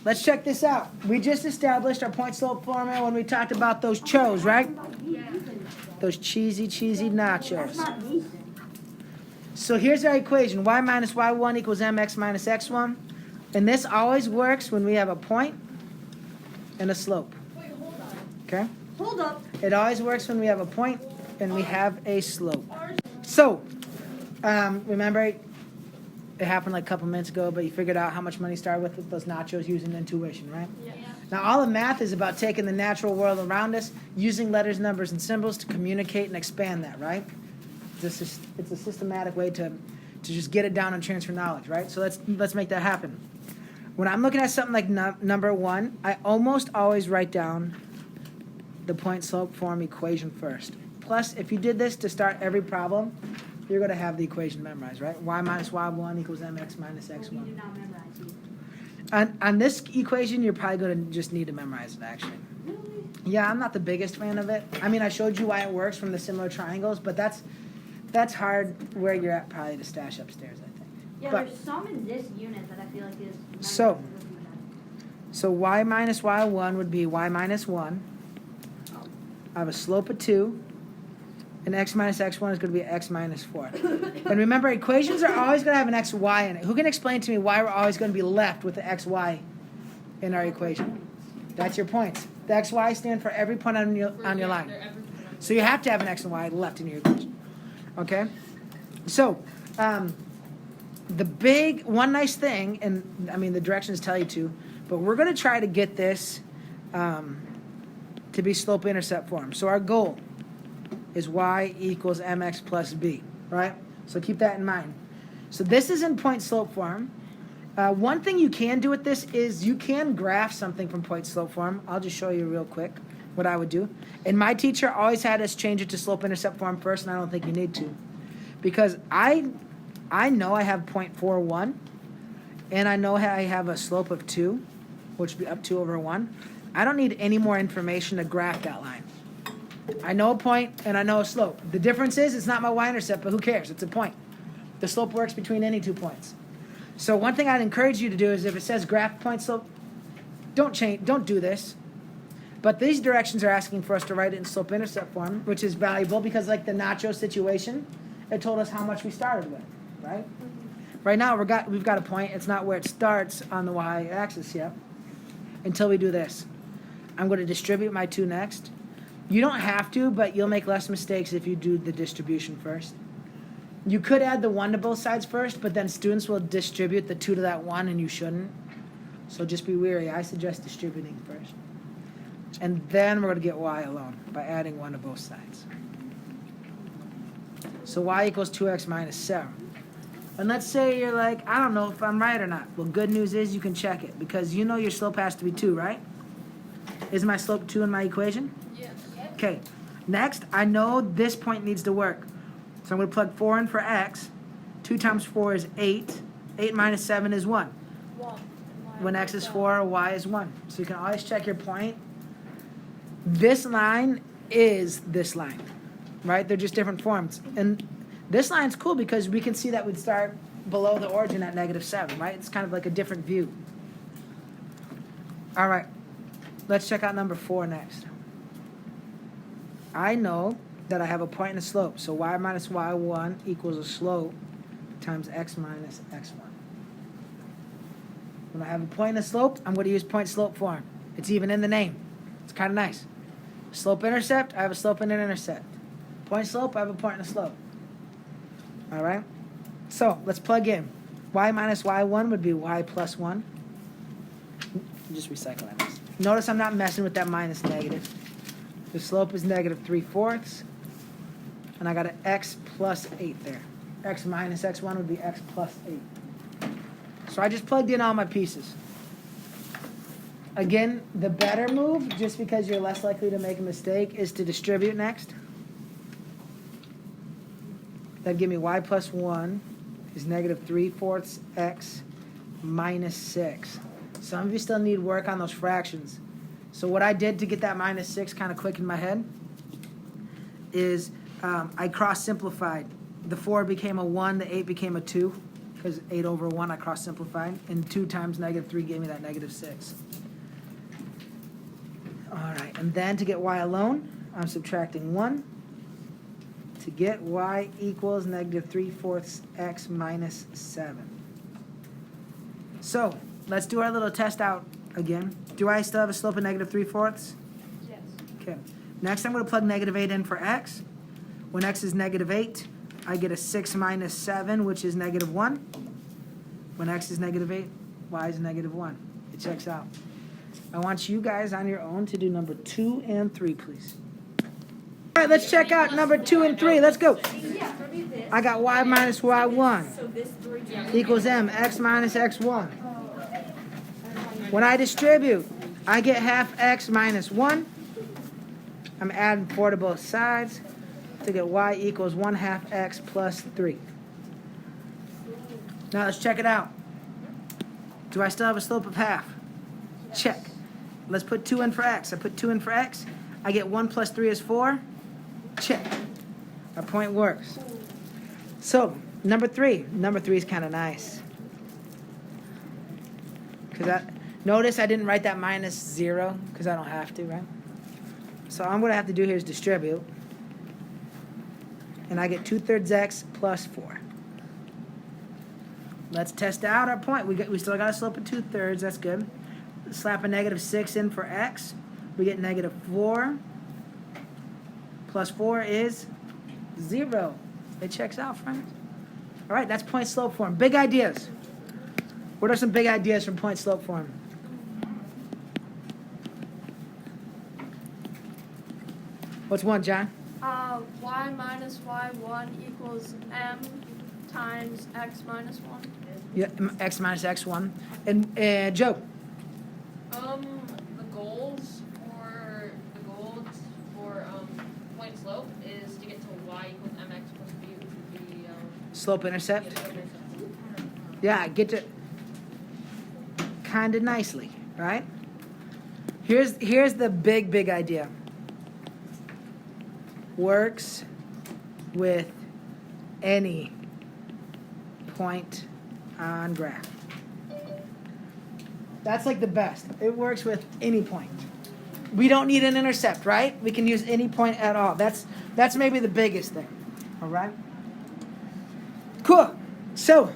let's check this out. We just established our point-slope formula when we talked about those chos, right? Those cheesy nachos. So here's our equation. Y minus y1 equals mx minus x1. And this always works when we have a point and a slope. Wait, hold on. Okay? Hold up. It always works when we have a point and we have a slope. So, remember, it happened like a couple minutes ago, but you figured out how much money you started with those nachos using intuition, right? Yeah. Now, all of math is about taking the natural world around us, using letters, numbers, and symbols to communicate and expand that, right? It's a systematic way to just get it down and transfer knowledge, right? So let's make that happen. When I'm looking at something like number 1, I almost always write down the point-slope form equation first. Plus, if you did this to start every problem, you're going to have the equation memorized, right? Y minus y1 equals mx minus x1. We do not memorize these. On this equation, you're probably going to just need to memorize it, actually. Really? Yeah, I'm not the biggest fan of it. I mean, I showed you why it works from the similar triangles, but that's hard where you're at probably to stash upstairs, I think. Yeah, But- there's some in this unit that I feel like is. So y minus y1 would be y minus 1. I have a slope of 2. And x minus x1 is going to be x minus 4. And remember, equations are always going to have an xy in it. Who can explain to me why we're always going to be left with the xy in our equation? That's your points. The xy stand for every point on your line. So you have to have an x and y left in your equation. Okay? So, the big, one nice thing, and I mean the directions tell you to, but we're going to try to get this to be slope-intercept form. So our goal is y equals mx plus b, right? So keep that in mind. So this is in point-slope form. One thing you can do with this is you can graph something from point-slope form. I'll just show you real quick what I would do. And my teacher always had us change it to slope-intercept form first, and I don't think you need to. Because I know I have 0.41, and I know I have a slope of 2, which would be up 2 over 1. I don't need any more information to graph that line. I know a point, and I know a slope. The difference is it's not my y-intercept, but who cares? It's a point. The slope works between any 2 points. So one thing I'd encourage you to do is if it says graph point slope, don't do this. But these directions are asking for us to write it in slope-intercept form, which is valuable because like the nacho situation, it told us how much we started with, right? Right now we've got a point. It's not where it starts on the y-axis yet until we do this. I'm going to distribute my 2 next. You don't have to, but you'll make less mistakes if you do the distribution first. You could add the 1 to both sides first, but then students will distribute the 2 to that 1, and you shouldn't. So just be wary. I suggest distributing first. And then we're going to get y alone by adding 1 to both sides. So y equals 2x minus 7. And let's say you're like, I don't know if I'm right or not. Well, good news is you can check it, because you know your slope has to be 2, right? Is my slope 2 in my equation? Yes. Okay, next, I know this point needs to work. So I'm going to plug 4 in for x. 2 times 4 is 8. 8 minus 7 is 1. When x is 4, y is 1. So you can always check your point. This line is this line, right? They're just different forms. And this line's cool because we can see that we'd start below the origin at -7, right? It's kind of like a different view. All right, let's check out number 4 next. I know that I have a point and a slope. So y minus y1 equals a slope times x minus x1. When I have a point and a slope, I'm going to use point-slope form. It's even in the name. It's kind of nice. Slope-intercept, I have a slope and an intercept. Point-slope, I have a point and a slope. All right? So let's plug in. Y minus y1 would be y plus 1. Just recycle that. Notice I'm not messing with that minus negative. The slope is -3/4, and I got an x plus 8 there. X minus x1 would be x plus 8. So I just plugged in all my pieces. Again, the better move, just because you're less likely to make a mistake, is to distribute next. That'd give me y plus 1 is -3/4 x minus 6. Some of you still need work on those fractions. So what I did to get that -6 kind of quick in my head is I cross-simplified. The 4 became a 1, the 8 became a 2. because 8 over 1 I cross simplified, and 2 times negative 3 gave me that negative 6. All right, and then to get y alone, I'm subtracting 1 to get y equals negative 3/4 x minus 7. So let's do our little test out again. Do I still have a slope of negative 3/4? Yes. Okay. Next, I'm going to plug negative 8 in for x. When x is negative 8, I get a 6 minus 7, which is negative 1. When x is negative 8, y is negative 1. It checks out. I want you guys on your own to do number 2 and 3, please. All right, let's check out number 2 and 3. Let's go. I got y minus y1 equals m, x minus x1. When I distribute, I get half x minus 1. I'm adding 4 to both sides to get y equals 1/2 x plus 3. Now let's check it out. Do I still have a slope of half? Check. Let's put 2 in for x. I put 2 in for x. I get 1 plus 3 is 4. Check. Our point works. So, number 3. Number 3 is kind of nice. Notice I didn't write that minus 0 because I don't have to, right? So all I'm going to have to do here is distribute. And I get 2/3 x plus 4. Let's test out our point. We still got a slope of 2/3. That's good. Slap a negative 6 in for x. We get negative 4. Plus 4 is 0. It checks out, friends. All right, that's point slope form. Big ideas. What are some big ideas from point slope form? What's one, John? Y minus y1 equals m times x minus 1. Yeah, x minus x1. And Joe? The goals for point slope is to get to y equals mx plus b, which would be Slope intercept? Yeah, get to kind of nicely, right? Here's the big idea. Works with any point on graph. That's like the best. It works with any point. We don't need an intercept, right? We can use any point at all. That's maybe the biggest thing. All right? Cool. So